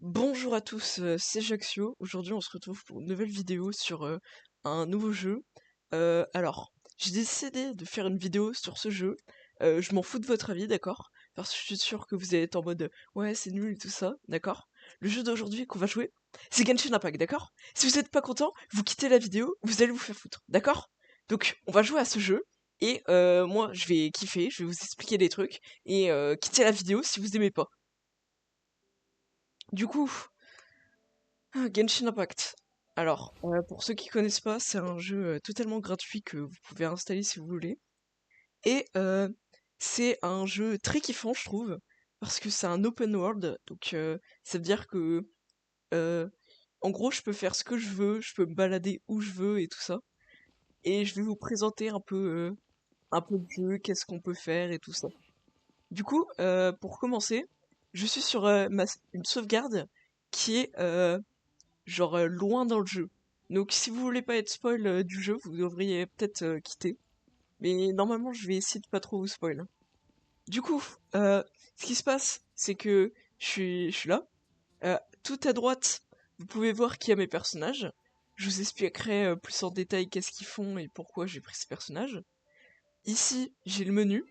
Bonjour à tous, c'est Jaxio. Aujourd'hui, on se retrouve pour une nouvelle vidéo sur un nouveau jeu. Alors, j'ai décidé de faire une vidéo sur ce jeu. Je m'en fous de votre avis, d'accord? Parce que je suis sûr que vous allez être en mode ouais, c'est nul et tout ça, d'accord? Le jeu d'aujourd'hui qu'on va jouer, c'est Genshin Impact, d'accord? Si vous n'êtes pas content, vous quittez la vidéo, vous allez vous faire foutre, d'accord? Donc, on va jouer à ce jeu. Et moi, je vais kiffer, je vais vous expliquer des trucs, et quittez la vidéo si vous aimez pas. Du coup, Genshin Impact. Alors, pour ceux qui connaissent pas, c'est un jeu totalement gratuit que vous pouvez installer si vous voulez. Et c'est un jeu très kiffant, je trouve, parce que c'est un open world. Donc, ça veut dire que, euh, en gros, je peux faire ce que je veux, je peux me balader où je veux et tout ça. Et je vais vous présenter un peu le jeu, qu'est-ce qu'on peut faire et tout ça. Du coup, pour commencer, je suis sur une sauvegarde qui est genre loin dans le jeu. Donc si vous voulez pas être spoil du jeu, vous devriez peut-être quitter. Mais normalement, je vais essayer de pas trop vous spoil. Du coup, ce qui se passe, c'est que je suis là. Tout à droite, vous pouvez voir qui a mes personnages. Je vous expliquerai plus en détail qu'est-ce qu'ils font et pourquoi j'ai pris ces personnages. Ici, j'ai le menu.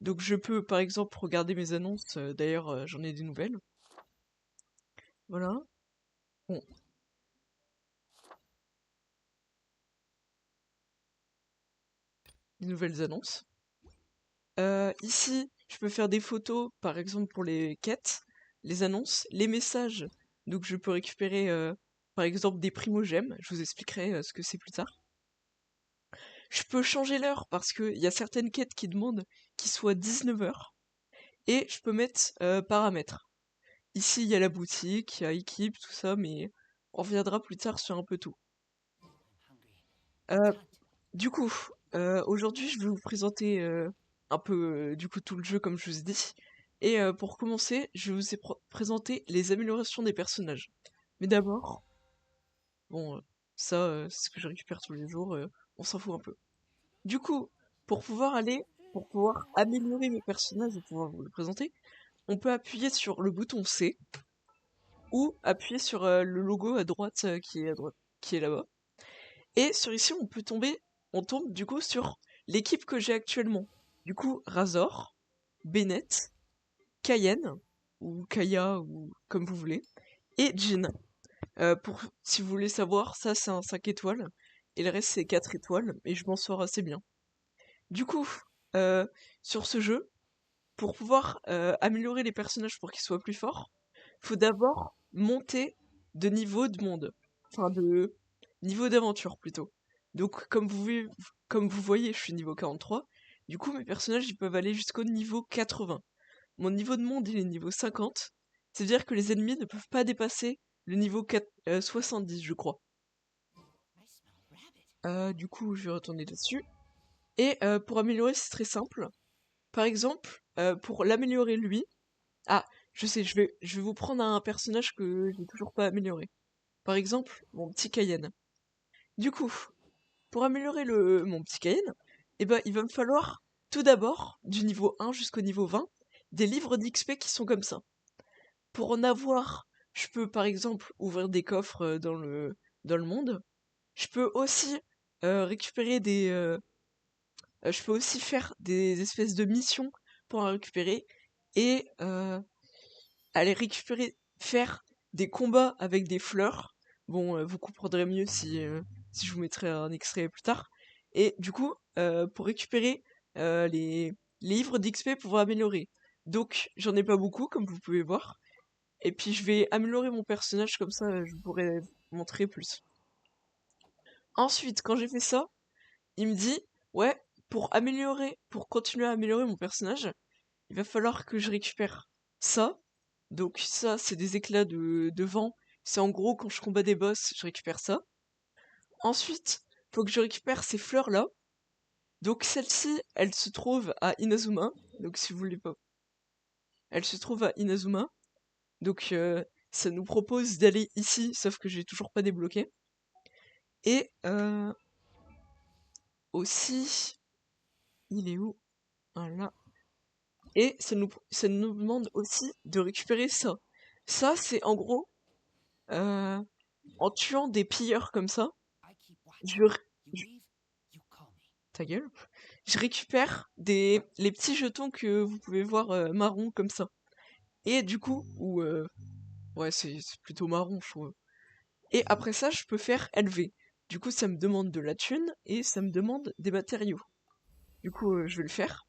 Donc je peux par exemple regarder mes annonces. D'ailleurs, j'en ai des nouvelles. Voilà. Bon, des nouvelles annonces. Ici, je peux faire des photos, par exemple pour les quêtes, les annonces, les messages. Donc je peux récupérer, par exemple, des primogèmes. Je vous expliquerai ce que c'est plus tard. Je peux changer l'heure parce qu'il y a certaines quêtes qui demandent qu'il soit 19 heures. Et je peux mettre paramètres. Ici, il y a la boutique, il y a équipe, tout ça, mais on reviendra plus tard sur un peu tout. Euh, du coup, aujourd'hui, je vais vous présenter un peu du coup tout le jeu comme je vous ai dit. Et pour commencer, je vais vous présenter les améliorations des personnages. Mais d'abord, bon, ça, c'est ce que je récupère tous les jours, on s'en fout un peu. Du coup, pour pouvoir améliorer mes personnages et pouvoir vous le présenter, on peut appuyer sur le bouton C ou appuyer sur le logo à droite qui est à droite, qui est là-bas. Et sur ici, on tombe du coup sur l'équipe que j'ai actuellement. Du coup, Razor, Bennett, Cayenne, ou Kaya, ou comme vous voulez, et Jin. Si vous voulez savoir, ça c'est un 5 étoiles, et le reste c'est 4 étoiles, et je m'en sors assez bien. Du coup, euh, sur ce jeu, pour pouvoir améliorer les personnages pour qu'ils soient plus forts, faut d'abord monter de niveau de monde. Enfin, de niveau d'aventure plutôt. Donc, comme vous voyez, je suis niveau 43. Du coup, mes personnages, ils peuvent aller jusqu'au niveau 80. Mon niveau de monde, il est niveau 50. C'est-à-dire que les ennemis ne peuvent pas dépasser le niveau 70, je crois. Du coup, je vais retourner là-dessus. Et pour améliorer, c'est très simple. Par exemple, pour l'améliorer lui, ah, je sais, je vais vous prendre un personnage que j'ai toujours pas amélioré. Par exemple, mon petit Cayenne. Du coup, pour améliorer mon petit Cayenne, eh ben, il va me falloir tout d'abord, du niveau 1 jusqu'au niveau 20, des livres d'XP qui sont comme ça. Pour en avoir, je peux par exemple ouvrir des coffres dans le monde. Je peux aussi récupérer je peux aussi faire des espèces de missions pour en récupérer et aller récupérer, faire des combats avec des fleurs. Bon, vous comprendrez mieux si je vous mettrai un extrait plus tard. Et du coup, pour récupérer les livres d'XP pour améliorer. Donc, j'en ai pas beaucoup, comme vous pouvez voir. Et puis, je vais améliorer mon personnage, comme ça, je pourrai montrer plus. Ensuite, quand j'ai fait ça, il me dit, ouais, pour continuer à améliorer mon personnage, il va falloir que je récupère ça. Donc ça, c'est des éclats de vent. C'est en gros, quand je combats des boss, je récupère ça. Ensuite, faut que je récupère ces fleurs-là. Donc celle-ci, elle se trouve à Inazuma. Donc si vous voulez pas. Elle se trouve à Inazuma. Donc ça nous propose d'aller ici, sauf que j'ai toujours pas débloqué. Et aussi, il est où? Voilà. Et ça nous demande aussi de récupérer ça. Ça, c'est en gros, euh, en tuant des pilleurs comme ça, je, r- je- ta gueule, je récupère les petits jetons que vous pouvez voir marron comme ça. Et du coup, ouais, c'est plutôt marron, je trouve. Et après ça, je peux faire élever. Du coup, ça me demande de la thune et ça me demande des matériaux. Du coup, je vais le faire.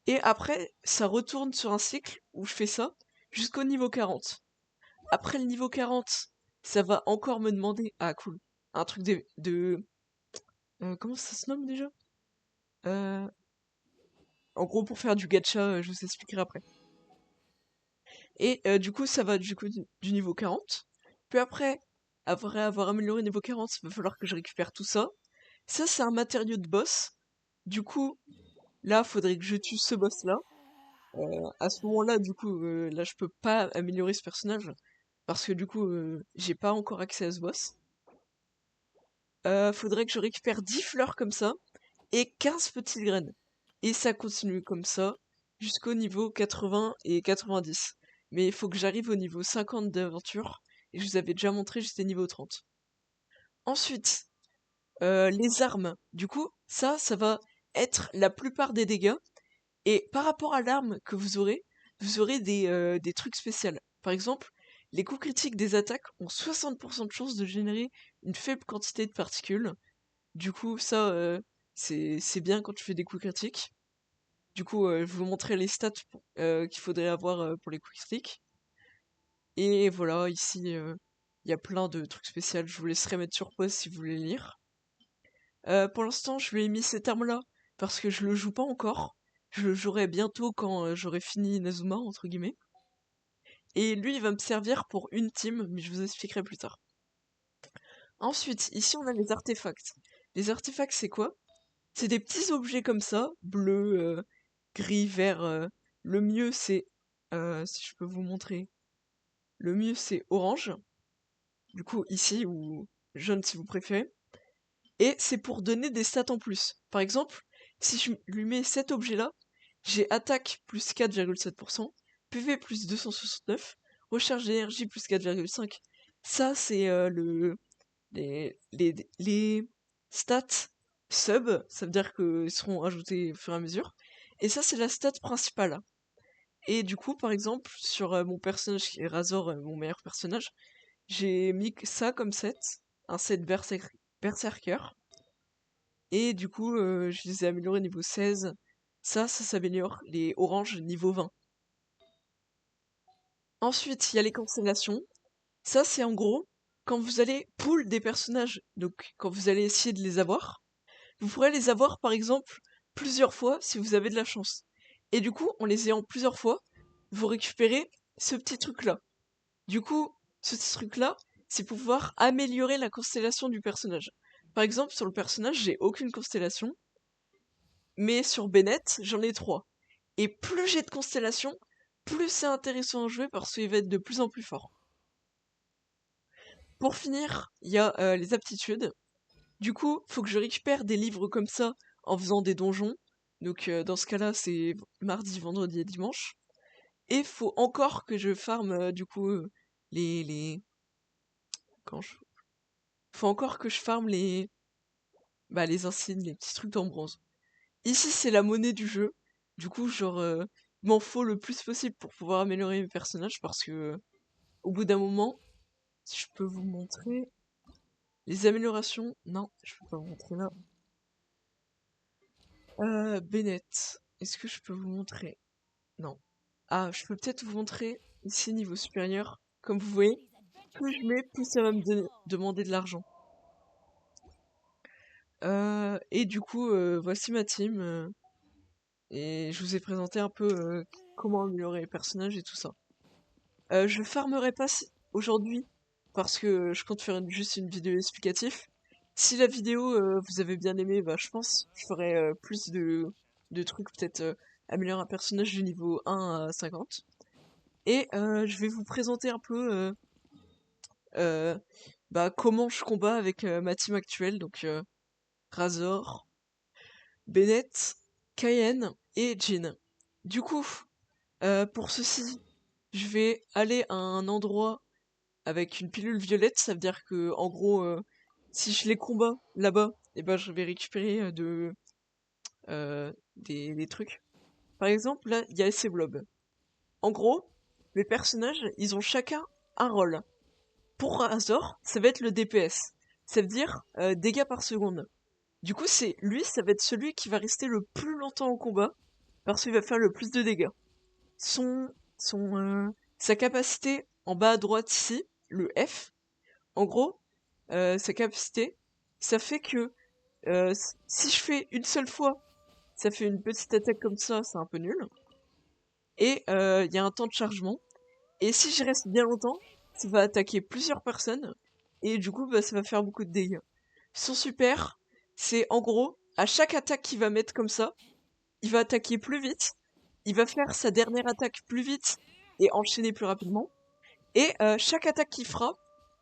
Et après, ça retourne sur un cycle où je fais ça jusqu'au niveau 40. Après le niveau 40, ça va encore me demander... Ah, cool. Un truc comment ça se nomme déjà? Euh, En gros, pour faire du gacha, je vous expliquerai après. Et du coup, ça va du niveau 40. Puis après, après avoir amélioré niveau 40, il va falloir que je récupère tout ça. Ça, c'est un matériau de boss. Du coup, là, faudrait que je tue ce boss-là. À ce moment-là, du coup, là, je peux pas améliorer ce personnage. Parce que du coup, j'ai pas encore accès à ce boss. Faudrait que je récupère 10 fleurs comme ça. Et 15 petites graines. Et ça continue comme ça jusqu'au niveau 80 et 90. Mais il faut que j'arrive au niveau 50 d'aventure. Et je vous avais déjà montré, j'étais niveau 30. Ensuite, les armes. Du coup, ça va être la plupart des dégâts. Et par rapport à l'arme que vous aurez des trucs spéciaux. Par exemple, les coups critiques des attaques ont 60% de chances de générer une faible quantité de particules. Du coup, ça, c'est bien quand tu fais des coups critiques. Du coup, je vais vous montrer les stats qu'il faudrait avoir pour les coups critiques. Et voilà, ici, il y a plein de trucs spéciaux. Je vous laisserai mettre sur pause si vous voulez lire. Pour l'instant, je lui ai mis cette arme-là parce que je le joue pas encore. Je le jouerai bientôt quand j'aurai fini Inazuma, entre guillemets. Et lui, il va me servir pour une team, mais je vous expliquerai plus tard. Ensuite, ici, on a les artefacts. Les artefacts, c'est quoi? C'est des petits objets comme ça, bleu, gris, vert. Le mieux, c'est... si je peux vous montrer. Le mieux, c'est orange. Du coup, ici, ou jaune si vous préférez. Et c'est pour donner des stats en plus. Par exemple, si je lui mets cet objet-là, j'ai attaque plus 4,7%, PV plus 269, recherche d'énergie plus 4,5. Ça, c'est les stats sub, ça veut dire qu'ils seront ajoutés au fur et à mesure. Et ça, c'est la stat principale. Et du coup, par exemple, sur mon personnage qui est Razor, mon meilleur personnage, j'ai mis ça comme set, un set Berserker. Et du coup, je les ai améliorés niveau 16. Ça s'améliore. Les oranges niveau 20. Ensuite, il y a les constellations. Ça, c'est en gros, quand vous allez pull des personnages, donc quand vous allez essayer de les avoir, vous pourrez les avoir par exemple plusieurs fois si vous avez de la chance. Et du coup, en les ayant plusieurs fois, vous récupérez ce petit truc-là. Du coup, ce petit truc-là, c'est pour pouvoir améliorer la constellation du personnage. Par exemple, sur le personnage, j'ai aucune constellation, mais sur Bennett, j'en ai 3. Et plus j'ai de constellations, plus c'est intéressant à jouer parce qu'il va être de plus en plus fort. Pour finir, il y a les aptitudes. Du coup, faut que je récupère des livres comme ça en faisant des donjons. Donc dans ce cas-là, c'est mardi, vendredi et dimanche. Et faut encore que je farme du coup les quand je... faut encore que je farme les insignes, les petits trucs en bronze. Ici, c'est la monnaie du jeu. Du coup, genre il m'en faut le plus possible pour pouvoir améliorer mes personnages parce que au bout d'un moment, si je peux vous montrer les améliorations, non, je peux pas vous montrer là. Bennett, est-ce que je peux vous montrer? Non. Ah, je peux peut-être vous montrer ici niveau supérieur. Comme vous voyez, plus je mets, plus ça va me demander de l'argent. Et du coup, voici ma team. Et je vous ai présenté un peu comment améliorer les personnages et tout ça. Je farmerai pas aujourd'hui parce que je compte faire juste une vidéo explicative. Si la vidéo vous avez bien aimé, bah je pense que je ferai plus de trucs, peut-être améliorer un personnage du niveau 1 à 50. Et je vais vous présenter un peu euh, bah, comment je combats avec ma team actuelle, donc Razor, Bennett, Cayenne et Jin. Du coup, pour ceci, je vais aller à un endroit avec une pilule violette, ça veut dire que, en gros, si je les combats là-bas, et ben je vais récupérer des trucs. Par exemple, là, il y a ces blobs. En gros, les personnages, ils ont chacun un rôle. Pour Razor, ça va être le DPS. Ça veut dire dégâts par seconde. Du coup, ça va être celui qui va rester le plus longtemps au combat, parce qu'il va faire le plus de dégâts. Son, sa capacité en bas à droite ici, le F, en gros, sa capacité, ça fait que si je fais une seule fois, ça fait une petite attaque comme ça, c'est un peu nul. Et il y a un temps de chargement. Et si je reste bien longtemps, ça va attaquer plusieurs personnes. Et du coup, bah, ça va faire beaucoup de dégâts. Son super, c'est en gros, à chaque attaque qu'il va mettre comme ça, il va attaquer plus vite. Il va faire sa dernière attaque plus vite et enchaîner plus rapidement. Et chaque attaque qu'il fera,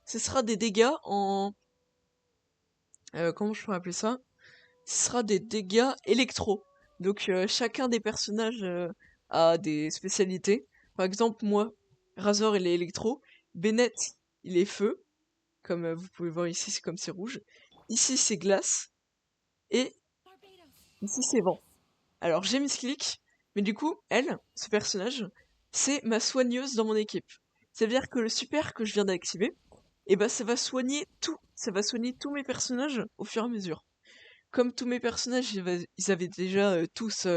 ce sera des dégâts en... comment je pourrais appeler ça? Ce sera des dégâts électro. Donc chacun des personnages a des spécialités. Par exemple, moi, Razor il est électro, Bennett il est feu, comme vous pouvez voir ici, c'est comme c'est rouge. Ici c'est glace, et ici c'est vent. Alors j'ai Miss Click, mais du coup, elle, ce personnage, c'est ma soigneuse dans mon équipe. Ça veut dire que le super que je viens d'activer, et ben ça va soigner tout, ça va soigner tous mes personnages au fur et à mesure. Comme tous mes personnages, ils avaient déjà tous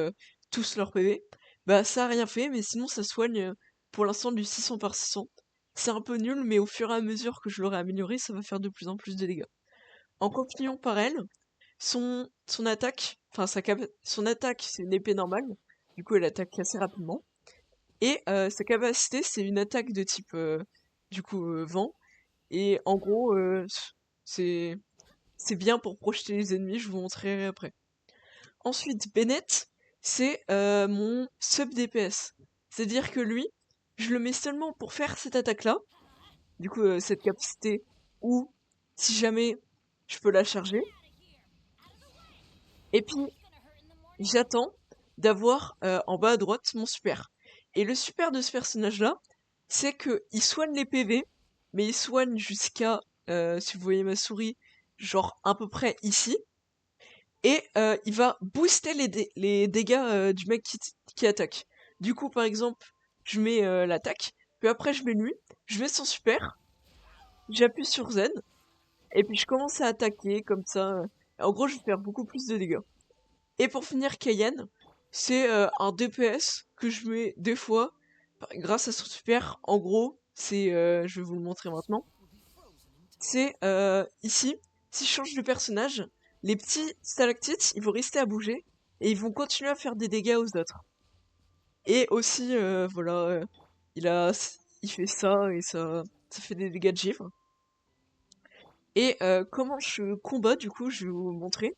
leur PV, bah ça a rien fait, mais sinon ça soigne pour l'instant du 600 par 600. C'est un peu nul, mais au fur et à mesure que je l'aurai amélioré, ça va faire de plus en plus de dégâts. En continuant par elle, son attaque, enfin son attaque c'est une épée normale, du coup elle attaque assez rapidement. Et sa capacité c'est une attaque de type vent. Et en gros c'est c'est bien pour projeter les ennemis, je vous montrerai après. Ensuite, Bennett, c'est mon sub DPS. C'est-à-dire que lui, je le mets seulement pour faire cette attaque-là, du coup cette capacité, ou si jamais je peux la charger. Et puis j'attends d'avoir en bas à droite mon super. Et le super de ce personnage-là, c'est que il soigne les PV, mais il soigne jusqu'à, si vous voyez ma souris, genre à peu près ici. Et il va booster les dégâts du mec qui attaque. Du coup, par exemple, je mets l'attaque, puis après je mets lui, je mets son super, j'appuie sur Z, et puis je commence à attaquer comme ça. En gros, je vais faire beaucoup plus de dégâts. Et pour finir, Cayenne, c'est un DPS que je mets des fois grâce à son super. En gros, je vais vous le montrer maintenant. C'est ici, si je change de personnage, les petits stalactites, ils vont rester à bouger et ils vont continuer à faire des dégâts aux autres. Et aussi, voilà, il a, il fait ça et ça fait des dégâts de givre. Et comment je combats, du coup, je vais vous montrer.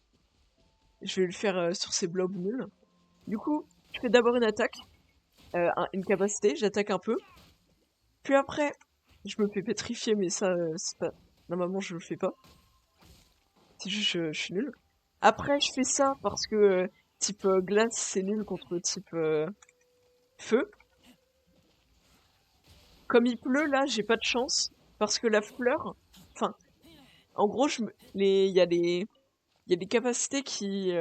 Je vais le faire sur ces blobs nuls. Du coup, je fais d'abord une attaque, une capacité, j'attaque un peu. Puis après, je me fais pétrifier, mais ça, c'est pas... Normalement, je le fais pas. C'est juste, je suis nul. Après, je fais ça parce que type glace, c'est nul contre type feu. Comme il pleut, là, j'ai pas de chance. Parce que la fleur... Enfin, en gros, il y a des capacités qui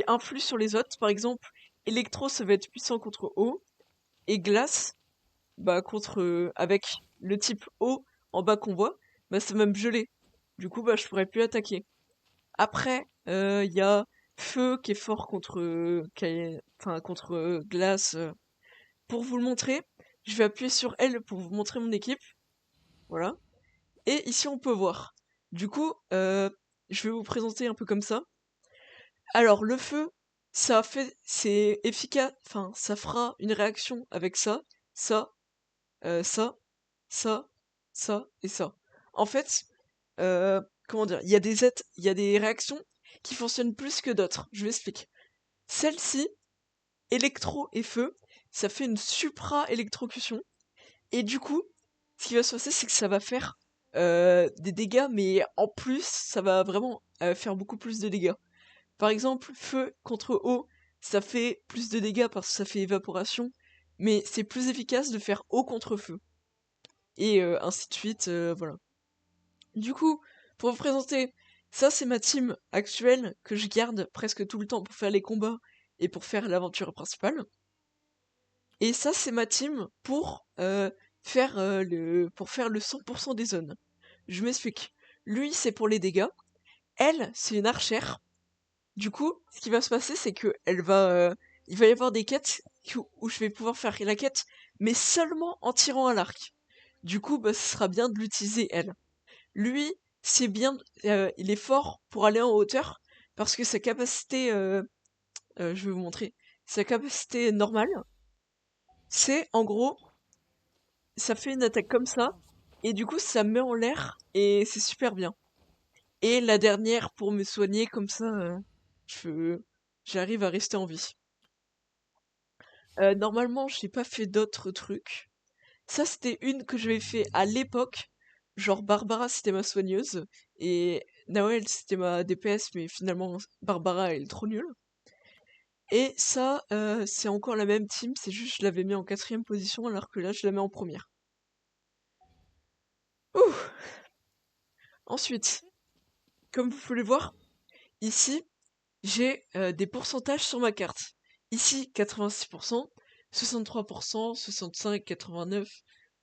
influent sur les autres. Par exemple, électro, ça va être puissant contre eau. Et glace, bah, avec le type eau en bas qu'on voit, bah, ça va me geler. Du coup, bah, je pourrais plus attaquer. Après, il y a feu qui est fort contre glace. Pour vous le montrer, je vais appuyer sur L pour vous montrer mon équipe. Voilà. Et ici, on peut voir. Du coup, je vais vous présenter un peu comme ça. Alors, le feu, c'est efficace, enfin, ça fera une réaction avec ça, ça, ça, ça, ça et ça. En fait, comment dire, il y a des réactions qui fonctionnent plus que d'autres. Je m'explique. Celle-ci, électro et feu, ça fait une supra-électrocution. Et du coup, ce qui va se passer, c'est que ça va faire des dégâts, mais en plus, ça va vraiment faire beaucoup plus de dégâts. Par exemple, feu contre eau, ça fait plus de dégâts parce que ça fait évaporation, mais c'est plus efficace de faire eau contre feu. Et ainsi de suite, voilà. Du coup, pour vous présenter, ça c'est ma team actuelle que je garde presque tout le temps pour faire les combats et pour faire l'aventure principale. Et ça c'est ma team pour faire le 100% des zones. Je m'explique. Lui c'est pour les dégâts, elle c'est une archère. Du coup, ce qui va se passer c'est que il va y avoir des quêtes où je vais pouvoir faire la quête, mais seulement en tirant à l'arc. Du coup, bah, ce sera bien de l'utiliser elle. Lui, c'est bien, il est fort pour aller en hauteur parce que sa capacité, je vais vous montrer, sa capacité normale, c'est en gros, ça fait une attaque comme ça et du coup ça me met en l'air et c'est super bien. Et la dernière pour me soigner comme ça, je, j'arrive à rester en vie. Normalement, j'ai pas fait d'autres trucs. Ça, c'était une que j'avais fait à l'époque. Genre Barbara, c'était ma soigneuse. Et Nawel, c'était ma DPS, mais finalement, Barbara, elle est trop nulle. Et ça, c'est encore la même team, c'est juste je l'avais mis en 4ème position, alors que là, je la mets en première. Ouh. Ensuite, comme vous pouvez le voir, ici, j'ai des pourcentages sur ma carte. Ici, 86%, 63%, 65, 89.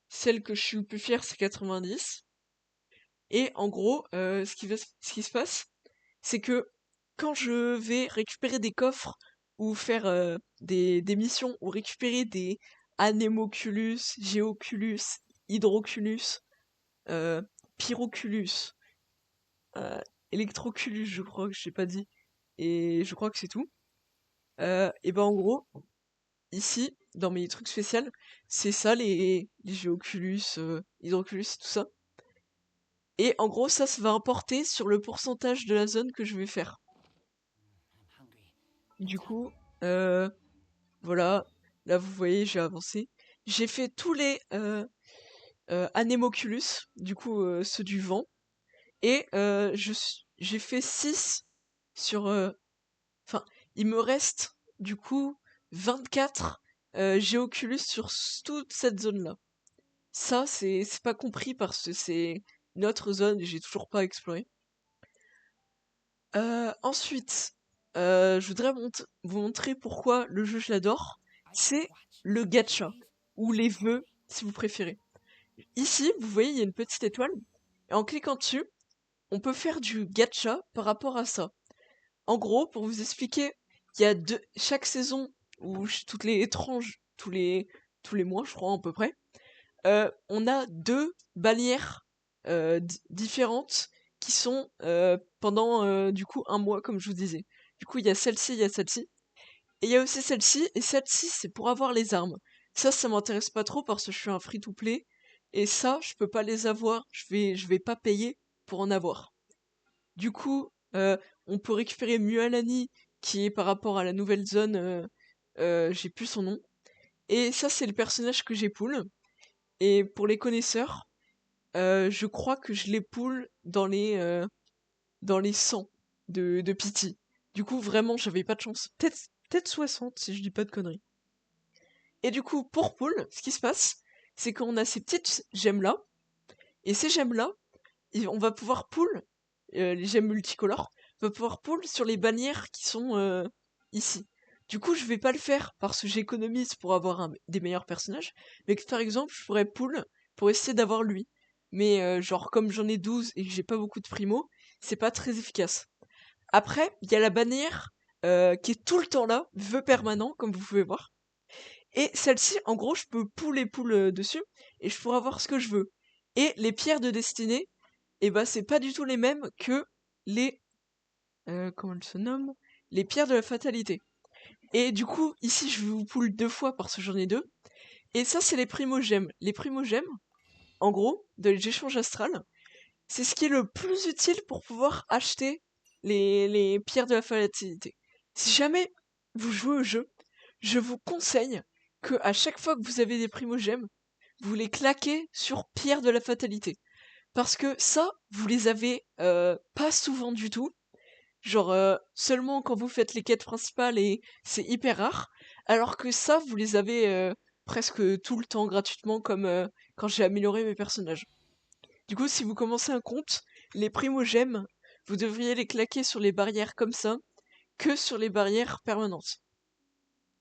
Celle que je suis le plus fier, c'est 90. Et en gros, ce qui se passe, c'est que quand je vais récupérer des coffres ou faire des missions ou récupérer des Anemoculus, Geoculus, Hydroculus, euh, Pyroculus, euh, Electroculus, je crois que je l'ai pas dit, et je crois que c'est tout. Et ben en gros, ici, dans mes trucs spéciaux, c'est ça les Geoculus, Hydroculus, tout ça. Et en gros, ça va importer sur le pourcentage de la zone que je vais faire. Du coup, euh, voilà, là vous voyez, j'ai avancé. J'ai fait tous les Anemoculus, du coup ceux du vent, et j'ai fait 6 sur... Enfin, il me reste du coup 24 Géoculus sur toute cette zone-là. Ça, c'est pas compris parce que c'est notre zone et j'ai toujours pas exploré. Ensuite, je voudrais vous montrer pourquoi le jeu je l'adore. C'est le gacha, ou les vœux, si vous préférez. Ici, vous voyez, il y a une petite étoile, et en cliquant dessus, on peut faire du gacha par rapport à ça. En gros, pour vous expliquer, il y a chaque saison, ou toutes les étranges, tous les mois, je crois, à peu près, on a deux bannières différentes qui sont pendant du coup un mois, comme je vous disais. Du coup, il y a celle-ci, il y a celle-ci. Et il y a aussi celle-ci, et celle-ci, c'est pour avoir les armes. Ça m'intéresse pas trop parce que je suis un free-to-play. Et ça, je peux pas les avoir, je vais pas payer pour en avoir. Du coup, on peut récupérer Mualani, qui est par rapport à la nouvelle zone, j'ai plus son nom. Et ça, c'est le personnage que j'ai pull. Et pour les connaisseurs, je crois que je les pull dans les 100 de pity. Du coup, vraiment, j'avais pas de chance. Peut-être 60, si je dis pas de conneries. Et du coup, pour pull, ce qui se passe, c'est qu'on a ces petites gemmes-là, et ces gemmes-là, on va pouvoir pull, les gemmes multicolores, on va pouvoir pull sur les bannières qui sont ici. Du coup, je vais pas le faire parce que j'économise pour avoir des meilleurs personnages, mais que par exemple, je pourrais pull pour essayer d'avoir lui. Mais genre, comme j'en ai 12 et que j'ai pas beaucoup de primo, c'est pas très efficace. Après, il y a la bannière qui est tout le temps là, vœu permanent, comme vous pouvez voir. Et celle-ci, en gros, je peux pull et pull dessus, et je pourrais avoir ce que je veux. Et les pierres de destinée, et bah c'est pas du tout les mêmes que les comment elles se nomment, les pierres de la fatalité. Et du coup ici je vous pull deux fois parce que j'en ai deux. Et ça c'est les primogèmes. Les primogèmes, en gros, de l'échange astral, c'est ce qui est le plus utile pour pouvoir acheter les pierres de la fatalité. Si jamais vous jouez au jeu, je vous conseille que à chaque fois que vous avez des primogèmes, vous les claquez sur pierre de la fatalité. Parce que ça, vous les avez pas souvent du tout. Genre, seulement quand vous faites les quêtes principales et c'est hyper rare. Alors que ça, vous les avez presque tout le temps gratuitement comme quand j'ai amélioré mes personnages. Du coup, si vous commencez un compte, les primogèmes, vous devriez les claquer sur les barrières comme ça, que sur les barrières permanentes.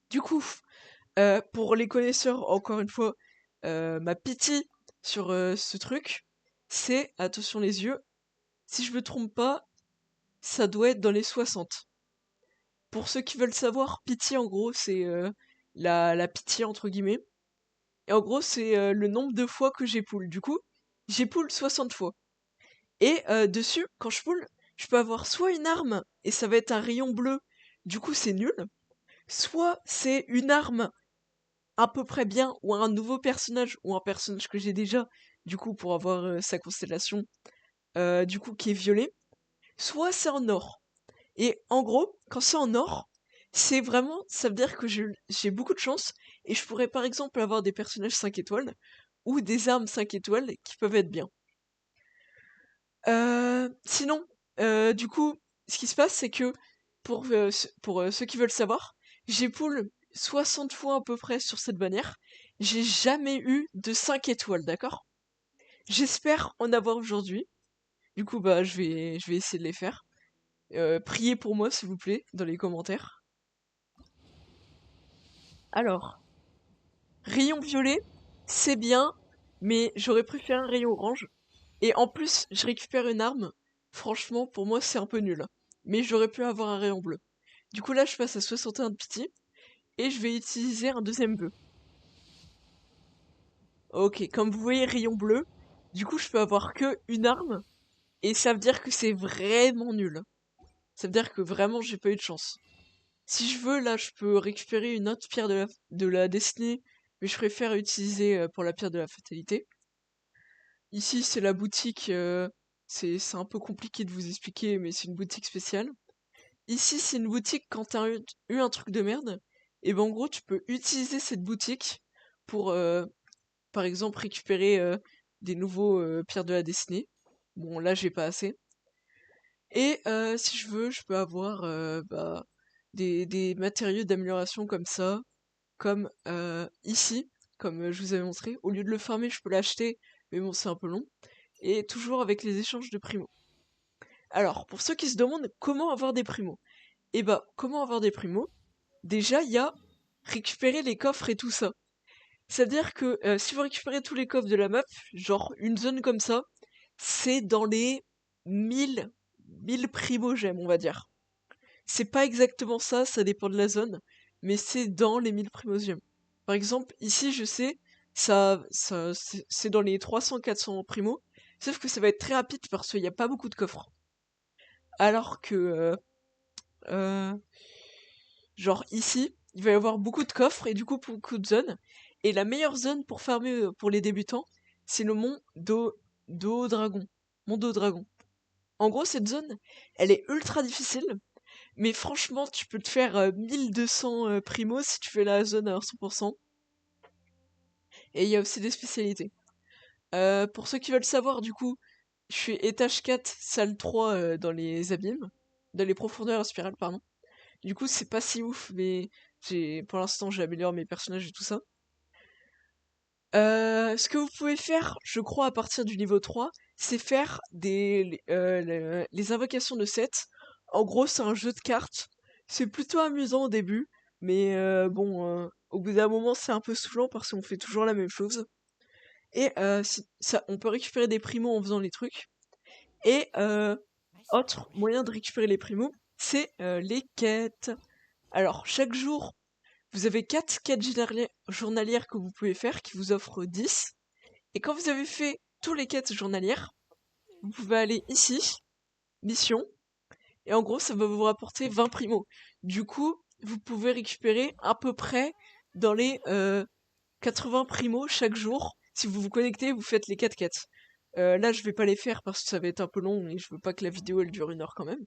Du coup, pour les connaisseurs, encore une fois, ma pitié sur ce truc, c'est, attention les yeux, si je me trompe pas, ça doit être dans les 60. Pour ceux qui veulent savoir, pitié en gros, c'est la pitié entre guillemets. Et en gros, c'est le nombre de fois que j'ai pull. Du coup, j'ai pull 60 fois. Et dessus, quand je peux avoir soit une arme, et ça va être un rayon bleu, du coup c'est nul, soit c'est une arme à peu près bien, ou un nouveau personnage, ou un personnage que j'ai déjà, du coup pour avoir sa constellation, du coup qui est violet, soit c'est en or. Et en gros, quand c'est en or, c'est vraiment, ça veut dire que j'ai beaucoup de chance, et je pourrais par exemple avoir des personnages 5 étoiles, ou des armes 5 étoiles qui peuvent être bien. Sinon, du coup, ce qui se passe, c'est que pour ceux qui veulent savoir, j'ai pull 60 fois à peu près sur cette bannière. J'ai jamais eu de 5 étoiles, d'accord? J'espère en avoir aujourd'hui. Du coup, bah, je vais essayer de les faire. Priez pour moi, s'il vous plaît, dans les commentaires. Alors, rayon violet, c'est bien, mais j'aurais préféré un rayon orange. Et en plus, je récupère une arme. Franchement, pour moi, c'est un peu nul. Mais j'aurais pu avoir un rayon bleu. Du coup, là, je passe à 61 de pitié. Et je vais utiliser un deuxième bleu. Ok, comme vous voyez, rayon bleu. Du coup, je peux avoir que une arme. Et ça veut dire que c'est vraiment nul. Ça veut dire que vraiment, j'ai pas eu de chance. Si je veux, là, je peux récupérer une autre pierre de la destinée. Mais je préfère utiliser pour la pierre de la fatalité. Ici, c'est la boutique. C'est un peu compliqué de vous expliquer, mais c'est une boutique spéciale. Ici, c'est une boutique quand t'as eu un truc de merde. Et ben en gros, tu peux utiliser cette boutique pour, par exemple, récupérer des nouveaux pierres de la destinée. Bon, là, j'ai pas assez. Et si je veux, je peux avoir bah, des matériaux d'amélioration comme ça, comme ici, comme je vous avais montré. Au lieu de le farmer, je peux l'acheter, mais bon, c'est un peu long. Et toujours avec les échanges de primos. Alors, pour ceux qui se demandent comment avoir des primos, eh bah, comment avoir des primos? Déjà, il y a récupérer les coffres et tout ça. C'est-à-dire que si vous récupérez tous les coffres de la map, genre une zone comme ça, c'est dans les 1000 primogèmes, on va dire. C'est pas exactement ça, ça dépend de la zone, mais c'est dans les 1000 primogèmes. Par exemple, ici, je sais, c'est dans les 300-400 primos, sauf que ça va être très rapide parce qu'il n'y a pas beaucoup de coffres. Alors que, euh, genre ici, il va y avoir beaucoup de coffres et du coup beaucoup de zones. Et la meilleure zone pour farmer pour les débutants, c'est le mont Do Dragon. Mont Do Dragon. En gros, cette zone, elle est ultra difficile, mais franchement, tu peux te faire 1200 primos si tu fais la zone à 100%. Et il y a aussi des spécialités. Pour ceux qui veulent savoir, du coup, je suis étage 4, salle 3 dans les abîmes, dans les profondeurs spirales, pardon. Du coup, c'est pas si ouf, mais pour l'instant, j'améliore mes personnages et tout ça. Ce que vous pouvez faire, je crois, à partir du niveau 3, c'est faire les invocations de Seth. En gros, c'est un jeu de cartes. C'est plutôt amusant au début, mais bon, au bout d'un moment, c'est un peu saoulant parce qu'on fait toujours la même chose. Et on peut récupérer des primos en faisant les trucs. Et autre moyen de récupérer les primos, c'est les quêtes. Alors, chaque jour, vous avez 4 quêtes journalières que vous pouvez faire qui vous offrent 10. Et quand vous avez fait tous les quêtes journalières, vous pouvez aller ici, mission, et en gros ça va vous rapporter 20 primos. Du coup, vous pouvez récupérer à peu près dans les 80 primos chaque jour. Si vous vous connectez, vous faites les 4 quêtes. Là, je vais pas les faire parce que ça va être un peu long et je veux pas que la vidéo elle dure 1 heure quand même.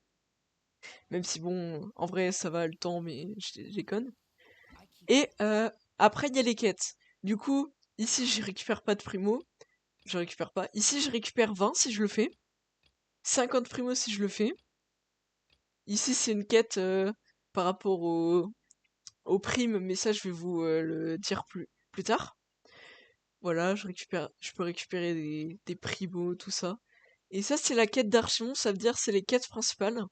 Même si bon, en vrai ça va le temps, mais je déconne. Et après, il y a les quêtes. Du coup, ici, je récupère pas de primo. Je récupère pas. Ici, je récupère 20 si je le fais. 50 primo si je le fais. Ici, c'est une quête par rapport aux primes, mais ça, je vais vous le dire plus tard. Voilà, je peux récupérer des primos, tout ça. Et ça, c'est la quête d'Archimon, ça veut dire c'est les quêtes principales.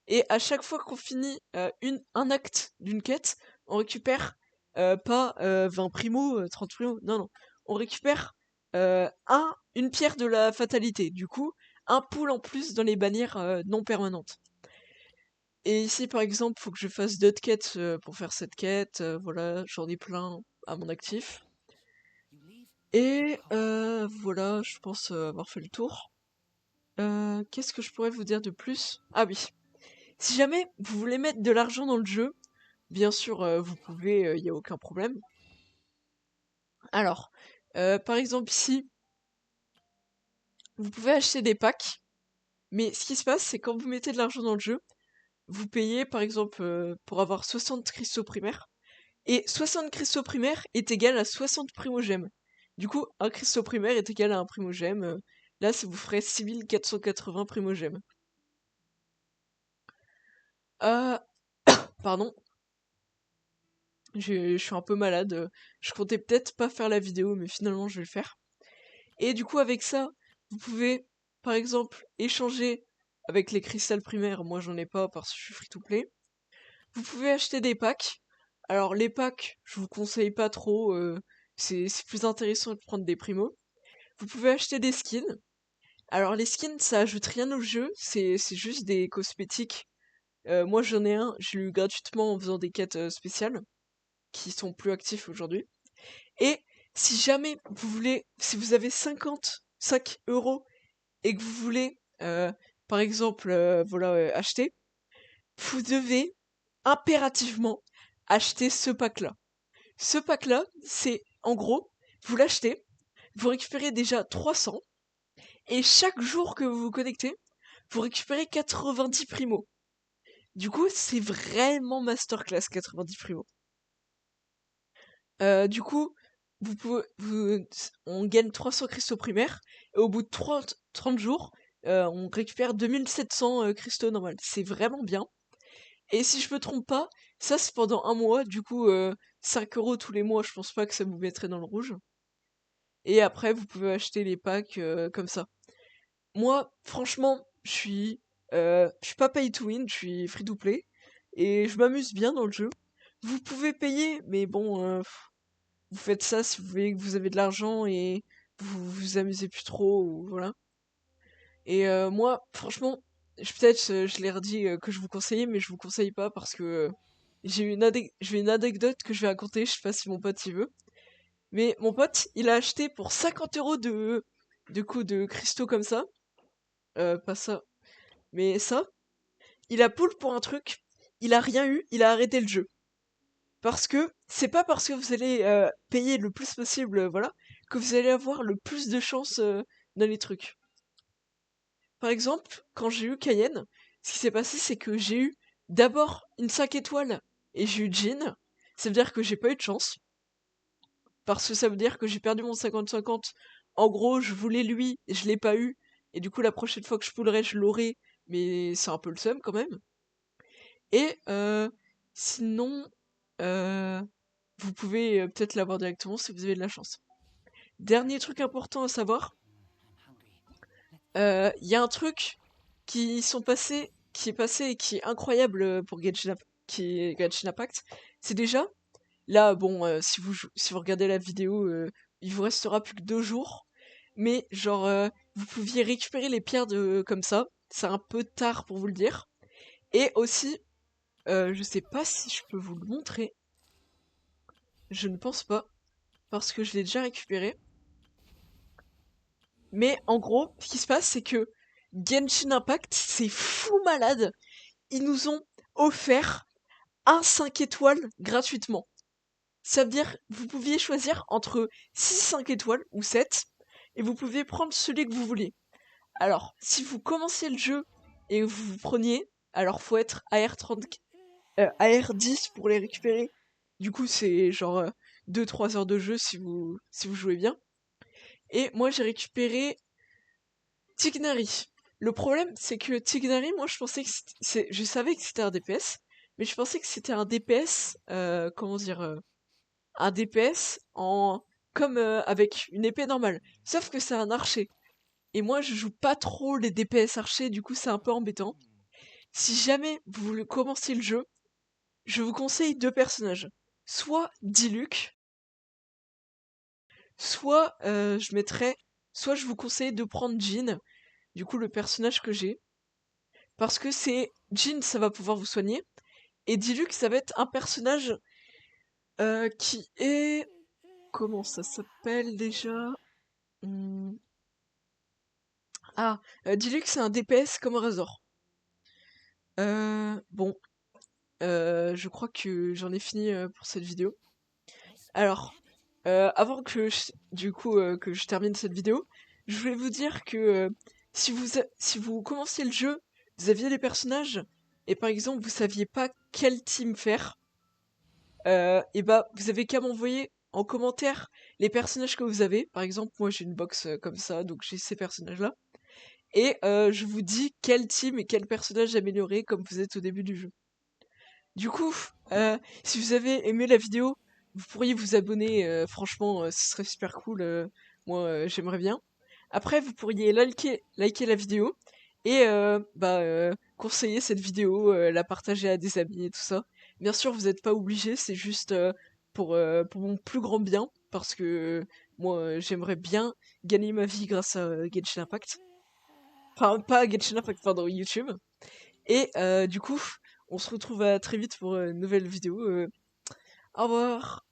Et à chaque fois qu'on finit un acte d'une quête, on récupère pas 20 primos, 30 primos, non, non. On récupère une pierre de la fatalité. Du coup, un pool en plus dans les bannières non permanentes. Et ici, par exemple, faut que je fasse d'autres quêtes pour faire cette quête. Voilà, j'en ai plein à mon actif. Et voilà, je pense avoir fait le tour. Qu'est-ce que je pourrais vous dire de plus? Ah oui. Si jamais vous voulez mettre de l'argent dans le jeu, bien sûr, vous pouvez, il n'y a aucun problème. Alors, par exemple ici, vous pouvez acheter des packs, mais ce qui se passe, c'est quand vous mettez de l'argent dans le jeu, vous payez par exemple pour avoir 60 cristaux primaires, et 60 cristaux primaires est égal à 60 primogèmes. Du coup, un cristaux primaire est égal à un primogème. Là, ça vous ferait 6480 primogèmes. Euh, pardon, je suis un peu malade. Je comptais peut-être pas faire la vidéo, mais finalement je vais le faire. Et du coup, avec ça, vous pouvez, par exemple, échanger avec les cristals primaires. Moi, j'en ai pas parce que je suis free-to-play. Vous pouvez acheter des packs. Alors, les packs, je vous conseille pas trop. C'est plus intéressant de prendre des primos. Vous pouvez acheter des skins. Alors, les skins, ça ajoute rien au jeu. C'est juste des cosmétiques. Moi, j'en ai un. Je l'ai eu gratuitement en faisant des quêtes spéciales qui sont plus actifs aujourd'hui. Et si jamais vous voulez, si vous avez 55 euros et que vous voulez, par exemple, voilà, acheter, vous devez impérativement acheter ce pack-là. Ce pack-là, c'est, en gros, vous l'achetez, vous récupérez déjà 300, et chaque jour que vous vous connectez, vous récupérez 90 primos. Du coup, c'est vraiment masterclass 90 primos. Du coup, on gagne 300 cristaux primaires, et au bout de 30 jours, on récupère 2700 cristaux normaux. C'est vraiment bien. Et si je me trompe pas, ça c'est pendant un mois, du coup 5 euros tous les mois, je pense pas que ça vous mettrait dans le rouge. Et après, vous pouvez acheter les packs comme ça. Moi, franchement, je suis pas pay to win, je suis free to play, et je m'amuse bien dans le jeu. Vous pouvez payer, mais bon, vous faites ça si vous voyez que vous avez de l'argent et vous vous amusez plus trop, ou voilà. Et moi, franchement, peut-être je l'ai redit que je vous conseillais, mais je vous conseille pas parce que j'ai une anecdote que je vais raconter, je sais pas si mon pote y veut. Mais mon pote, il a acheté pour 50 euros de coups de cristaux comme ça. Pas ça, mais ça. Il a pull pour un truc, il a rien eu, il a arrêté le jeu. Parce que c'est pas parce que vous allez payer le plus possible, voilà, que vous allez avoir le plus de chance dans les trucs. Par exemple, quand j'ai eu Cayenne, ce qui s'est passé, c'est que j'ai eu d'abord une 5 étoiles et j'ai eu Jean. Ça veut dire que j'ai pas eu de chance. Parce que ça veut dire que j'ai perdu mon 50-50. En gros, je voulais lui, et je l'ai pas eu. Et du coup, la prochaine fois que je pullerai, je l'aurai. Mais c'est un peu le seum quand même. Et sinon, euh, vous pouvez peut-être l'avoir directement si vous avez de la chance. Dernier truc important à savoir, il y a un truc qui est passé et qui est incroyable pour Genshin Impact. C'est déjà, là, bon, si vous regardez la vidéo, il vous restera plus que 2 jours. Mais genre, vous pouviez récupérer les pierres comme ça. C'est un peu tard pour vous le dire. Et aussi, je sais pas si je peux vous le montrer. Je ne pense pas, parce que je l'ai déjà récupéré. Mais en gros, ce qui se passe, c'est que Genshin Impact, c'est fou malade. Ils nous ont offert un 5 étoiles gratuitement. Ça veut dire vous pouviez choisir entre 6 5 étoiles ou 7, et vous pouviez prendre celui que vous vouliez. Alors, si vous commenciez le jeu et vous preniez, alors faut être AR10 pour les récupérer. Du coup, c'est genre 2-3 heures de jeu si vous jouez bien. Et moi, j'ai récupéré Tignari. Le problème, c'est que Tignari, moi, je pensais que je savais que c'était un DPS, mais je pensais que c'était un DPS, comment dire, un DPS comme avec une épée normale. Sauf que c'est un archer. Et moi, je joue pas trop les DPS archers, du coup, c'est un peu embêtant. Si jamais vous commencez le jeu, je vous conseille deux personnages. Soit Diluc, soit soit je vous conseille de prendre Jean, du coup le personnage que j'ai. Parce que Jean, ça va pouvoir vous soigner. Et Diluc, ça va être un personnage qui est... Comment ça s'appelle déjà? Hmm. Ah, Diluc, c'est un DPS comme un Razor. Bon, je crois que j'en ai fini pour cette vidéo. Alors, avant que que je termine cette vidéo, je voulais vous dire que si vous commenciez le jeu, vous aviez les personnages, et par exemple vous saviez pas quelle team faire, et bah vous avez qu'à m'envoyer en commentaire les personnages que vous avez. Par exemple, moi j'ai une box comme ça, donc j'ai ces personnages-là. Et je vous dis quelle team et quel personnage améliorer comme vous êtes au début du jeu. Du coup, si vous avez aimé la vidéo, vous pourriez vous abonner, franchement, ce serait super cool, moi, j'aimerais bien. Après, vous pourriez liker la vidéo et conseiller cette vidéo, la partager à des amis et tout ça. Bien sûr, vous n'êtes pas obligé, c'est juste pour mon plus grand bien, parce que moi, j'aimerais bien gagner ma vie grâce à Genshin Impact. Enfin, pas à Genshin Impact, pardon, YouTube. Et du coup, on se retrouve à très vite pour une nouvelle vidéo. Au revoir.